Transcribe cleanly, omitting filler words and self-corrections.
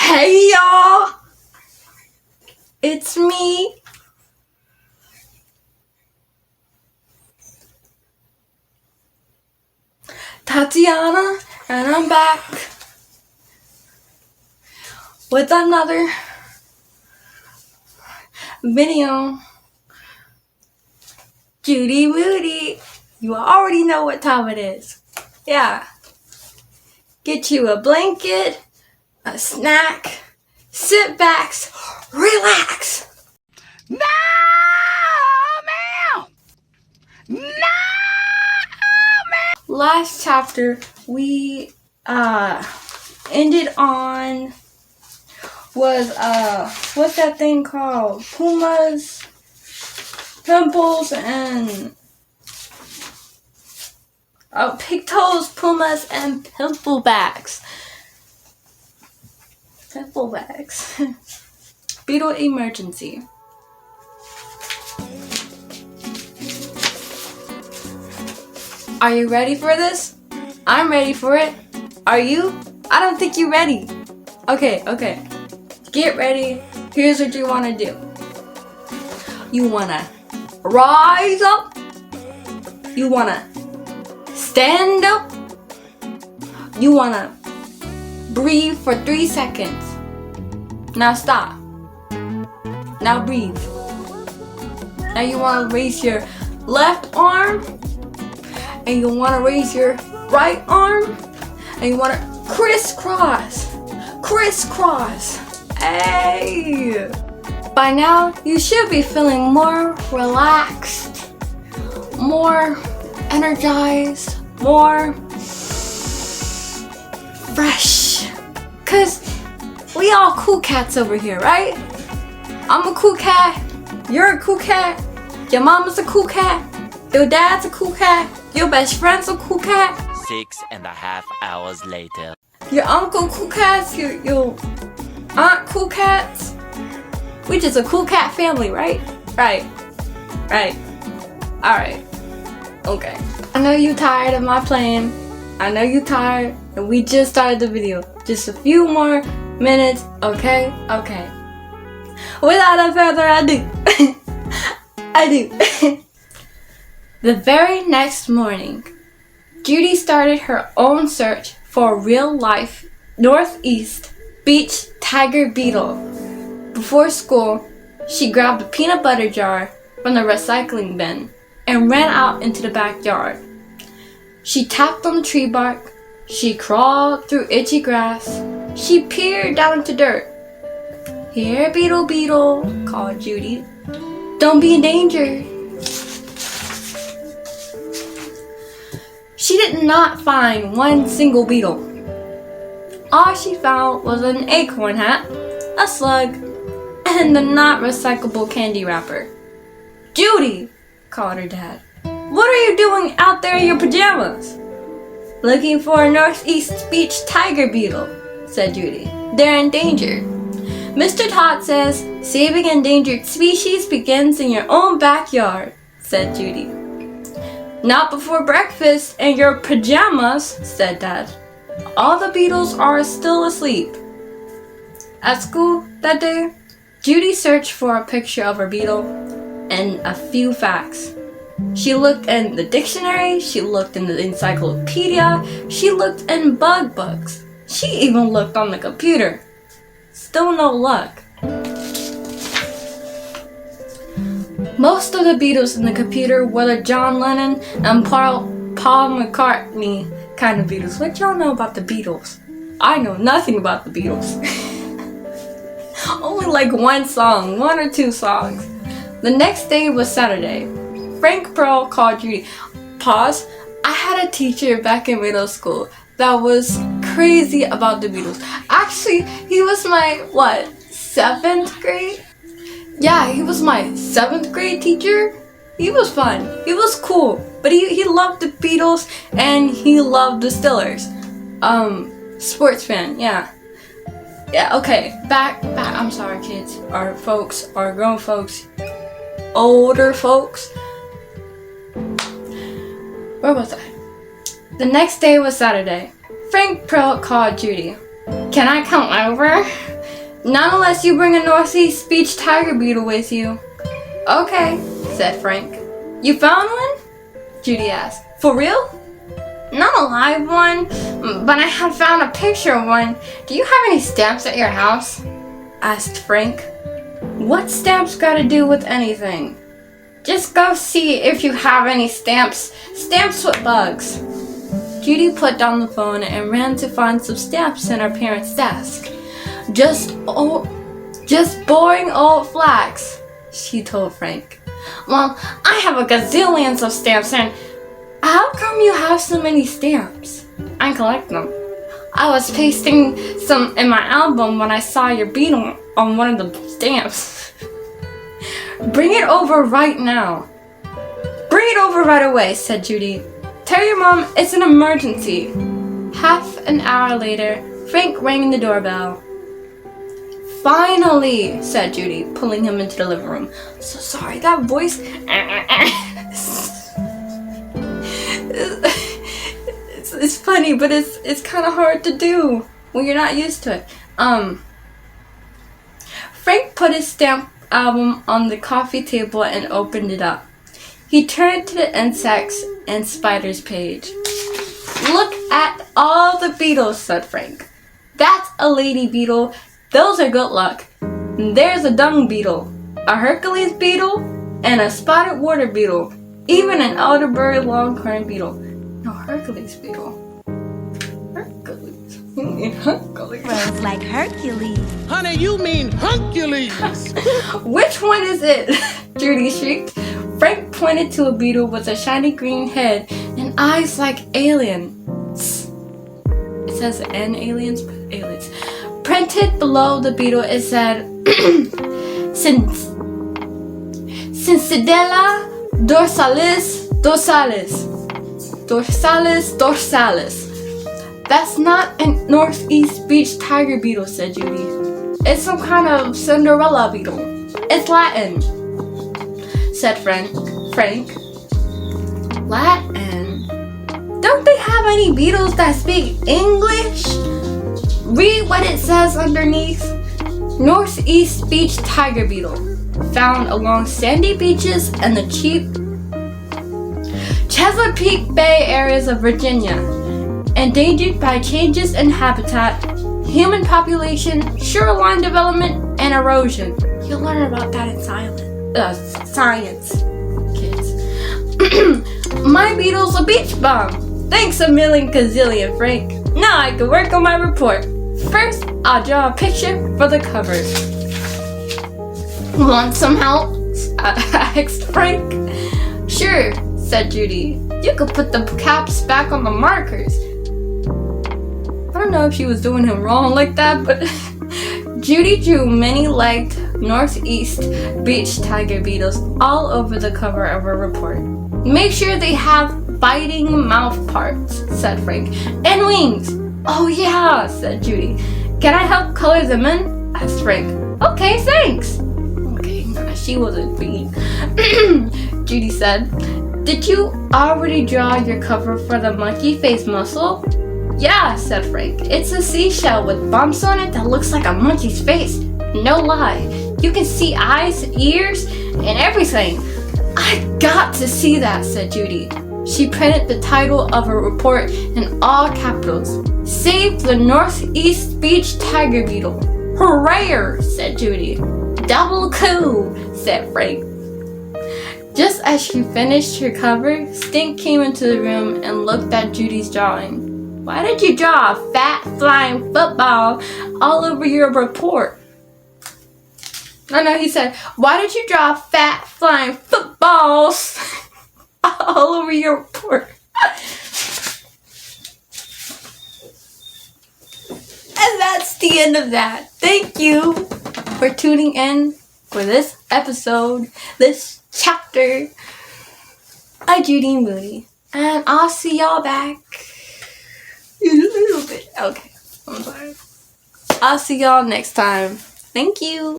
Hey y'all! It's me. Tatiana, and I'm back with another video. Judy Moody. You already know what time it is. Yeah. Get you a blanket, a snack, sit back, relax. No, ma'am! No, ma'am! Last chapter, we ended on was what's that thing called? Pumas, pimples, and pigtails, pumas, and pimple bags. Pimple bags. Beetle emergency. Are you ready for this? I'm ready for it. Are you? I don't think you're ready. Okay. Get ready. Here's what you want to do. You want to rise up. You want to stand up. You want to breathe for 3 seconds. Now stop. Now breathe. Now you want to raise your left arm. And you want to raise your right arm. And you want to crisscross. Hey! By now, you should be feeling more relaxed, more energized, more fresh. Cause we all cool cats over here, right? I'm a cool cat. You're a cool cat. Your mama's a cool cat. Your dad's a cool cat. Your best friend's a cool cat. 6.5 hours later. Your uncle cool cats. Your aunt cool cats. We just a cool cat family, right? Right. Alright. Okay. I know you're tired of my playing. I know you're tired. And we just started the video. Just a few more minutes. Okay. Without further ado. The very next morning, Judy started her own search for a real-life Northeast beach tiger beetle. Before school, she grabbed a peanut butter jar from the recycling bin and ran out into the backyard. She tapped on the tree bark, she crawled through itchy grass, she peered down into dirt. "Here, beetle, called Judy. "Don't be in danger." She did not find one single beetle. All she found was an acorn hat, a slug, and the not recyclable candy wrapper. "Judy," called her dad, "what are you doing out there in your pajamas?" "Looking for a Northeast beach tiger beetle," said Judy. "They're endangered. Mr. Todd says saving endangered species begins in your own backyard," said Judy. "Not before breakfast in your pajamas," said Dad. "All the beetles are still asleep." At school that day, Judy searched for a picture of her beetle and a few facts. She looked in the dictionary, she looked in the encyclopedia, she looked in bug books. She even looked on the computer. Still no luck. Most of the beetles in the computer were the John Lennon and Paul McCartney kind of beetles. What y'all know about the Beatles? I know nothing about the Beatles. Only like one or two songs. The next day was Saturday. Frank Pearl called Judy. Pause. I had a teacher back in middle school that was crazy about the Beatles. Actually, he was my, 7th grade? Yeah, he was my 7th grade teacher. He was fun. He was cool. But he loved the Beatles and he loved the Steelers. Sports fan, yeah. Yeah, okay. Back. I'm sorry, kids. Or folks, or grown folks. Older folks. Where was I? The next day was Saturday. Frank Pearl called Judy. Can I come over? Not unless you bring a Northeast Speech tiger beetle with you. Okay, said Frank. You found one? Judy asked. For real? Not a live one, but I have found a picture of one. Do you have any stamps at your house? Asked Frank. What stamps got to do with anything? Just go see if you have any stamps. Stamps with bugs. Judy put down the phone and ran to find some stamps in her parents' desk. Just boring old flags, she told Frank. Well, I have a gazillions of stamps, and how come you have so many stamps? I collect them. I was pasting some in my album when I saw your beetle on one of the stamps. Bring it over right now. Bring it over right away, said Judy. Tell your mom it's an emergency. Half an hour later, Frank rang the doorbell. Finally, said Judy, pulling him into the living room. So sorry, that voice. It's funny, but it's kind of hard to do when you're not used to it. Frank put his stamp album on the coffee table and opened it up. He turned to the insects and spiders page. Look at all the beetles, said Frank. That's a lady beetle. Those are good luck. There's a dung beetle, a Hercules beetle, and a spotted water beetle, even an elderberry longhorn beetle. No, Hercules beetle. Hercules. You mean Hercules? Grows like Hercules. Honey, you mean Hercules. Which one is it? Judy shrieked. Frank pointed to a beetle with a shiny green head and eyes like aliens. It says an aliens, but aliens. Printed below the beetle, it said, Cincidella dorsalis dorsalis. Dorsalis dorsalis. That's not a Northeast Beach tiger beetle, said Judy. It's some kind of Cinderella beetle. It's Latin, said Frank. Latin? Don't they have any beetles that speak English? Read what it says underneath. Northeast Beach tiger beetle, found along sandy beaches and the Chesapeake Bay areas of Virginia. Endangered by changes in habitat, human population, shoreline development, and erosion. You'll learn about that in science, kids. My beetle's a beach bum. Thanks a million gazillion, Frank. Now I can work on my report. First, I'll draw a picture for the cover. Want some help? Asked Frank. Sure, said Judy. You could put the caps back on the markers. I don't know if she was doing him wrong like that, but Judy drew many-legged Northeast Beach tiger beetles all over the cover of her report. Make sure they have biting mouth parts, said Frank. And wings. Oh yeah, said Judy. Can I help color them in? Asked Frank. Okay, thanks. Okay, nah, she wasn't being. Judy said. Did you already draw your cover for the monkey face mussel? Yeah, said Frank. It's a seashell with bumps on it that looks like a monkey's face. No lie. You can see eyes, ears, and everything. I got to see that, said Judy. She printed the title of her report in all capitals. Save the Northeast Beach tiger beetle. Hooray, said Judy. Double cool, said Frank. Just as she finished her cover, Stink came into the room and looked at Judy's drawing. Why did you draw a fat flying football all over your report? No, he said, why did you draw fat flying footballs all over your report? And that's the end of that. Thank you for tuning in for this episode, this chapter of Judy and Moody. And I'll see y'all back in a little bit. Okay, I'm sorry. I'll see y'all next time. Thank you.